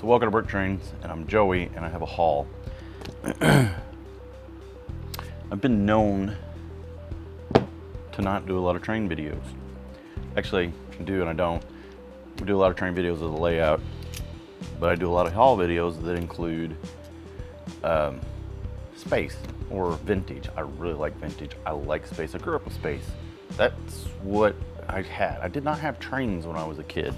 So welcome to BrickTrains, and I'm Joey, and I have a haul. I've been known to not do a lot of train videos. Actually, I do and I don't. We do a lot of train videos of the layout, but I do a lot of haul videos that include space or vintage. I really like vintage. I like space. I grew up with space. That's what I had. I did not have trains when I was a kid.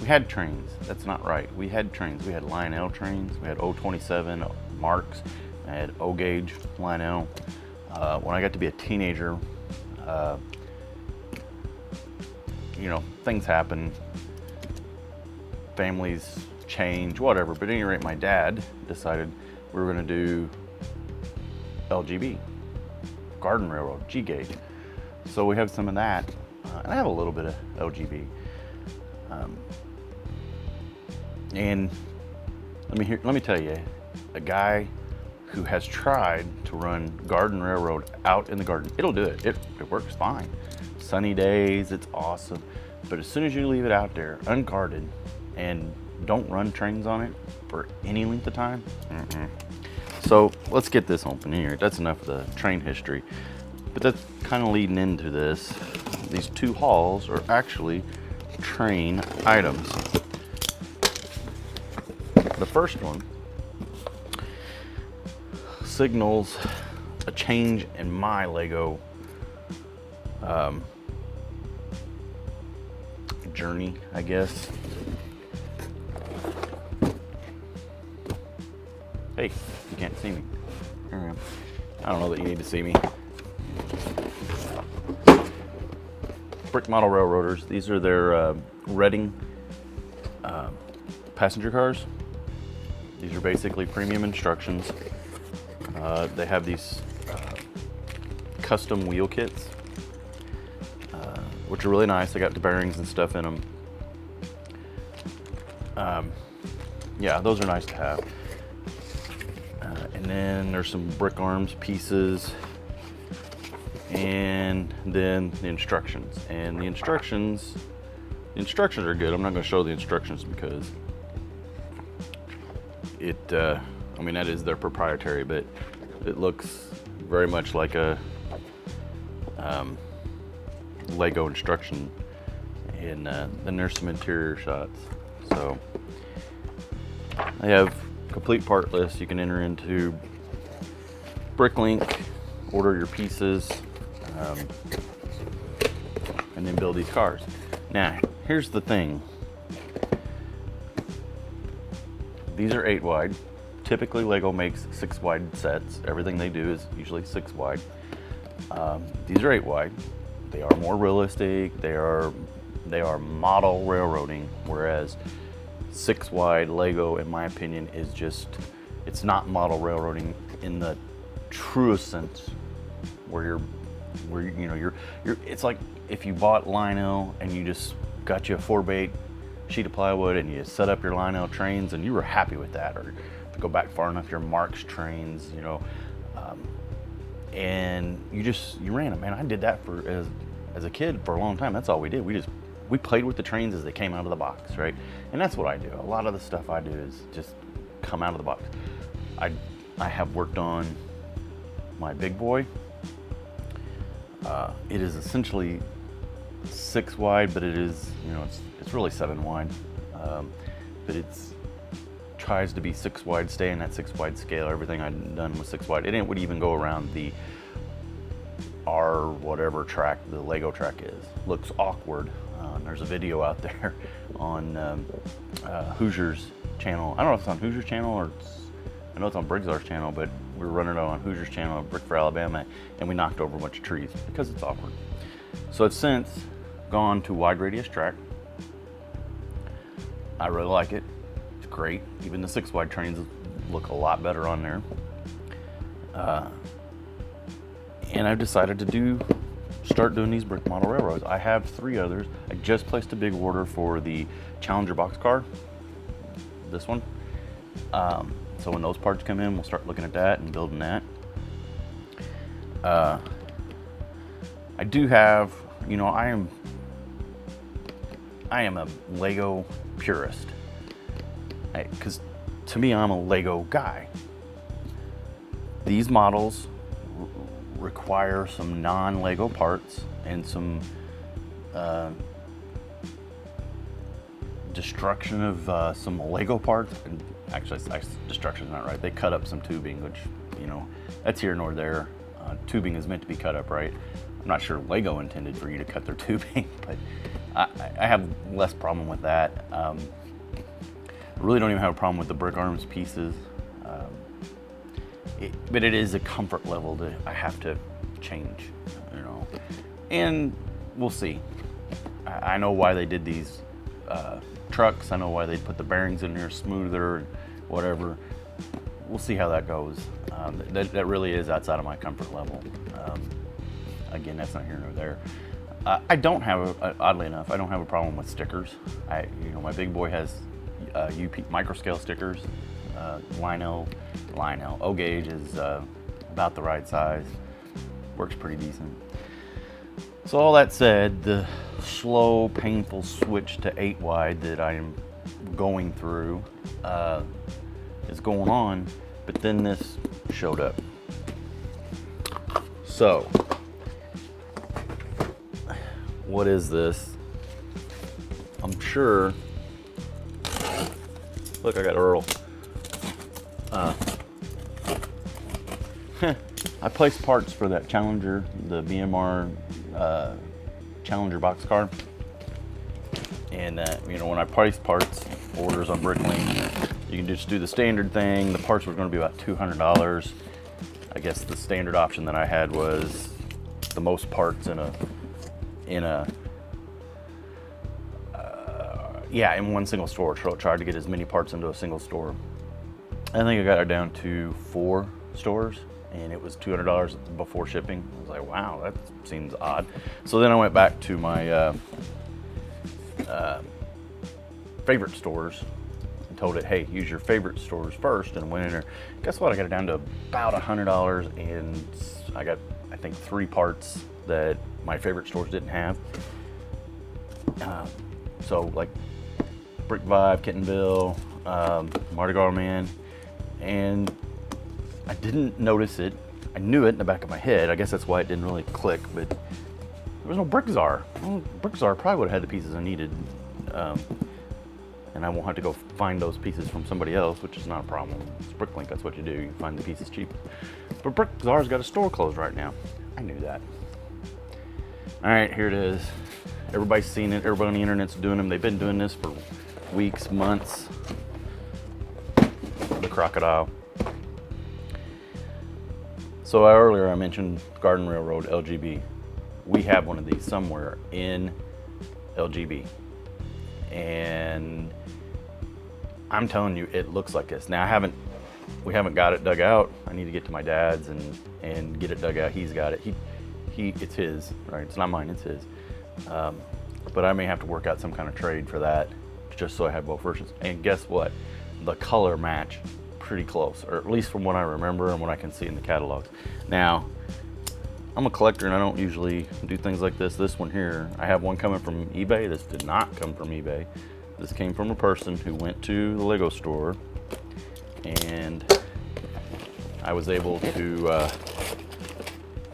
We had trains. That's not right. We had trains. We had Lionel trains. We had 027 Marks. I had O-gauge Lionel. When I got to be a teenager, you know, things happen. Families change, whatever. But at any rate, my dad decided we were going to do LGB, Garden Railroad, G-gauge. So we have some of that, and I have a little bit of LGB. And let me tell you, a guy who has tried to run Garden Railroad out in the garden, it'll do it. It works fine. Sunny days, it's awesome. But as soon as you leave it out there unguarded and don't run trains on it for any length of time, So let's get this open here. That's enough of the train history. But that's kind of leading into this. These two hauls are actually train items. The first one signals a change in my Lego journey, I guess. Hey, you can't see me. I don't know that you need to see me. Brick Model Railroaders. These are their Reading passenger cars. These are basically premium instructions. They have these custom wheel kits, which are really nice. They got the bearings and stuff in them. Yeah, those are nice to have. And then there's some brick arms pieces, and then the instructions. And the instructions are good. I'm not going to show the instructions because I mean, that is their proprietary, but it looks very much like a Lego instruction. And then there's some interior shots. So I have complete part list. You can enter into BrickLink, order your pieces, and then build these cars. Now, here's the thing. These are 8 wide. Typically, Lego makes 6 wide sets. Everything they do is usually 6 wide. These are 8 wide. They are more realistic. They are model railroading, whereas 6 wide Lego, in my opinion, is just, it's not model railroading in the truest sense, where you're it's like if you bought Lionel and you just got you a 4x8 sheet of plywood and you set up your Lionel trains and you were happy with that, or to go back far enough, your Marks trains, and you ran them. Man, I did that as a kid for a long time. That's all we did. We played with the trains as they came out of the box, right? And that's what I do. A lot of the stuff I do is just come out of the box. I have worked on my big boy. It is essentially 6 wide, but it is, it's really 7 wide. But it's tries to be 6 wide, stay in that 6 wide scale. Everything I've done was 6 wide. And it would even go around the R whatever track the Lego track is. Looks awkward. There's a video out there on Hoosier's channel. I don't know if it's on Hoosier's channel or I know it's on Briggsar's channel, but we were running it on Hoosier's channel at Brick for Alabama, and we knocked over a bunch of trees because it's awkward. So it's since gone to wide radius track. I really like it. It's great. Even the 6 wide trains look a lot better on there. And I've decided to start doing these brick model railroads. I have 3 others. I just placed a big order for the Challenger boxcar, this one. So when those parts come in, we'll start looking at that and building that. I do have, I am a Lego purist. because to me, I'm a Lego guy. These models require some non-Lego parts and some destruction of some Lego parts. And actually, destruction is not right. They cut up some tubing, which, you know, that's here nor there. Tubing is meant to be cut up, right? I'm not sure Lego intended for you to cut their tubing, but I have less problem with that. I really don't even have a problem with the brick arms pieces. But it is a comfort level that I have to change, you know. And we'll see. I know why they did these trucks. I know why they put the bearings in there smoother and whatever. We'll see how that goes. That really is outside of my comfort level. Again, that's not here nor there. I don't have, oddly enough, I don't have a problem with stickers. You know, my big boy has UP microscale stickers. Lionel O-gauge is about the right size. Works pretty decent. So all that said, the slow, painful switch to 8 wide that I am going through is going on, but then this showed up. So, what is this? I'm sure, look, I got Earl. I placed parts for that Challenger, the BMR Challenger boxcar. And you know, when I placed parts orders on BrickTrains, you can just do the standard thing. The parts were going to be about $200. I guess the standard option that I had was the most parts in one single store. So I tried to get as many parts into a single store. I think I got it down to 4 stores, and it was $200 before shipping. I was like, wow, that seems odd. So then I went back to my favorite stores and told it, hey, use your favorite stores first, and went in there. Guess what? I got it down to about $100, and I got, I think, 3 parts that my favorite stores didn't have. So like Brick Vibe, Kittenville, Mardi Gras Man, and I didn't notice it. I knew it in the back of my head. I guess that's why it didn't really click, but there was no BrickTrains. Well, BrickTrains probably would have had the pieces I needed. And I won't have to go find those pieces from somebody else, which is not a problem. It's BrickLink, that's what you do. You find the pieces cheap. But BrickTrains got a store closed right now. I knew that. All right, here it is. Everybody's seen it. Everybody on the internet's doing them. They've been doing this for weeks, months. The Crocodile. So earlier I mentioned Garden Railroad LGB. We have one of these somewhere in LGB. And I'm telling you, it looks like this. Now we haven't got it dug out. I need to get to my dad's and get it dug out. He's got it. It's his, right? It's not mine, it's his. But I may have to work out some kind of trade for that, just so I have both versions. And guess what? The color match pretty close, or at least from what I remember and what I can see in the catalogs. Now, I'm a collector and I don't usually do things like this. This one here, I have one coming from eBay. This did not come from eBay. This came from a person who went to the Lego store, and I was able to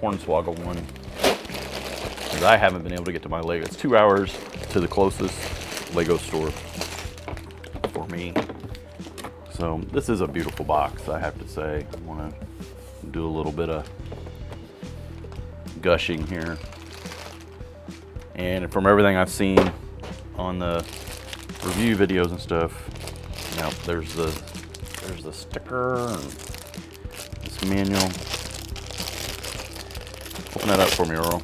hornswoggle one, because I haven't been able to get to my Lego. It's 2 hours to the closest Lego store for me. So this is a beautiful box, I have to say. I want to do a little bit of gushing here. And from everything I've seen on the review videos and stuff, you know, there's the sticker and this manual. Open that up for me, Earl.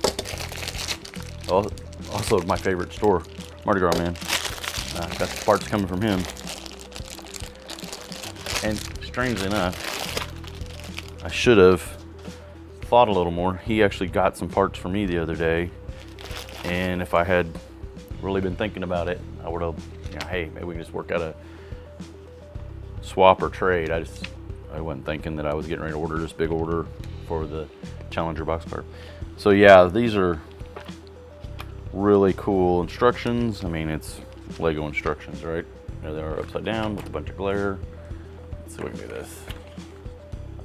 Also my favorite store, Mardi Gras Man. Got the parts coming from him. And strangely enough, I should have thought a little more. He actually got some parts for me the other day, and if I had really been thinking about it, I would have, you know, hey, maybe we can just work out a swap or trade. I wasn't thinking that I was getting ready to order this big order for the Challenger boxcar. So yeah, these are really cool instructions. I mean, it's Lego instructions, right? There they are upside down with a bunch of glare. Let's see if we can do this.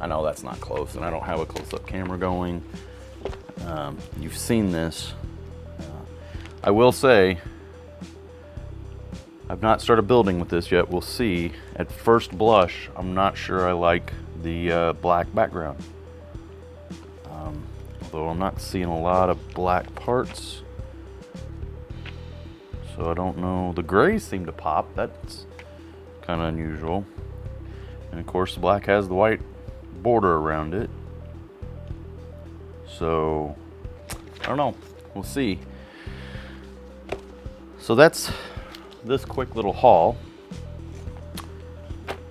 I know that's not close, and I don't have a close-up camera going. You've seen this. I will say, I've not started building with this yet. We'll see. At first blush, I'm not sure I like the black background. Although I'm not seeing a lot of black parts. So I don't know. The grays seem to pop. That's kind of unusual. And of course the black has the white border around it. So I don't know. We'll see. So that's this quick little haul.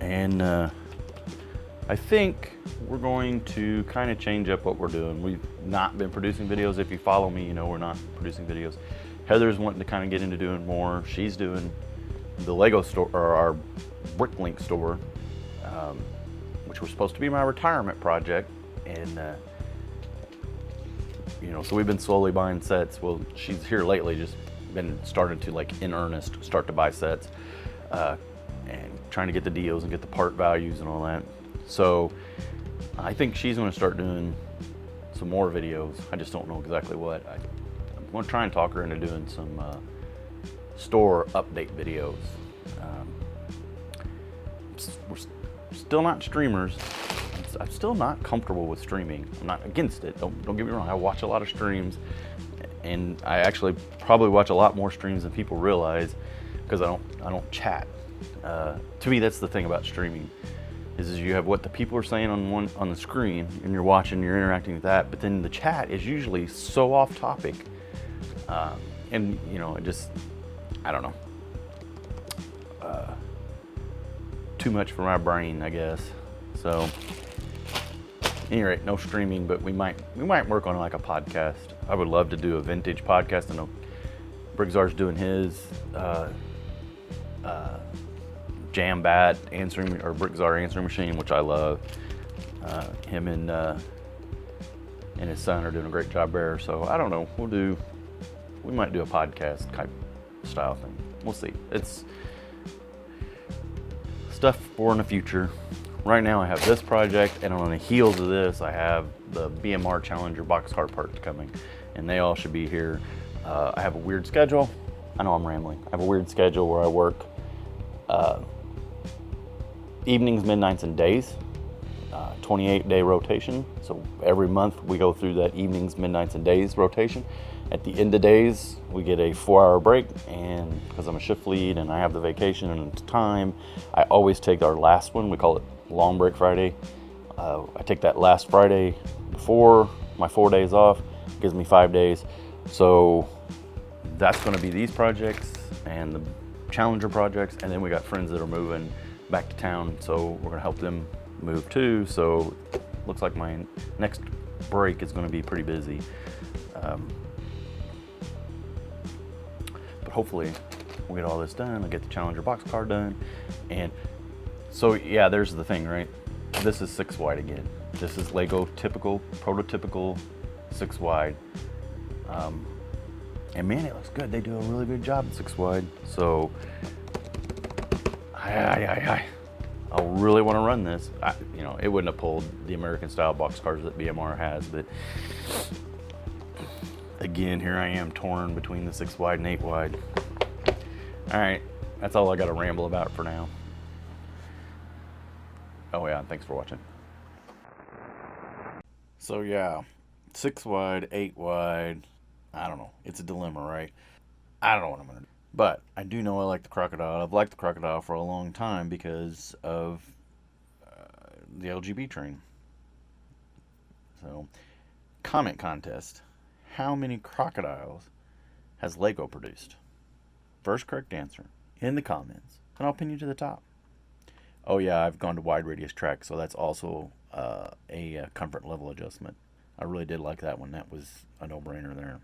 And I think we're going to kind of change up what we're doing. We've not been producing videos. If you follow me, you know we're not producing videos. Heather's wanting to kind of get into doing more. She's doing the Lego store, or our BrickLink store, which was supposed to be my retirement project. And you know, so we've been slowly buying sets. Well, she's here lately, just been started to, like, in earnest start to buy sets, and trying to get the deals and get the part values and all that. So I think she's going to start doing some more videos. I just don't know exactly what. I'm going to try and talk her into doing some store update videos. We're still not streamers. I'm still not comfortable with streaming. I'm not against it. Don't get me wrong. I watch a lot of streams, and I actually probably watch a lot more streams than people realize, because I don't chat. To me, that's the thing about streaming, is you have what the people are saying on the screen, and you're watching, you're interacting with that. But then the chat is usually so off topic, and you know, it just, I don't know, too much for my brain, I guess. So, at any rate, no streaming, but we might work on like a podcast. I would love to do a vintage podcast. I know Brigzar's doing his Jam Bat answering, or Brickzar answering machine, which I love. Him and his son are doing a great job there. So I don't know. We might do a podcast type style thing. We'll see. It's stuff for in the future. Right now I have this project, and on the heels of this I have the BMR Challenger boxcar parts coming, and they all should be here. I have a weird schedule. I know I'm rambling. I have a weird schedule where I work evenings, midnights, and days. 28-day rotation. So every month we go through that evenings, midnights, and days rotation. At the end of days, we get a 4-hour break, and because I'm a shift lead and I have the vacation and it's time, I always take our last one. We call it Long Break Friday. I take that last Friday before my 4 days off. It gives me 5 days. So that's going to be these projects and the Challenger projects, and then we got friends that are moving back to town, so we're going to help them move too. So looks like my next break is going to be pretty busy. But hopefully we'll get all this done. I'll get the Challenger boxcar done. And so yeah, there's the thing, right? This is 6 wide again. This is Lego typical, prototypical 6 wide. And man, it looks good. They do a really good job at 6 wide. So I really want to run this. You know, it wouldn't have pulled the American style boxcars that BMR has, but again, here I am torn between the 6 wide and 8 wide. All right, that's all I got to ramble about for now. Oh yeah, thanks for watching. So yeah, 6 wide, 8 wide, I don't know. It's a dilemma, right? I don't know what I'm going to do. But I do know I like the Crocodile. I've liked the Crocodile for a long time because of the LGB train. So, comment contest. How many crocodiles has Lego produced? First correct answer in the comments, and I'll pin you to the top. Oh yeah, I've gone to wide radius track, so that's also a comfort level adjustment. I really did like that one. That was a no-brainer there.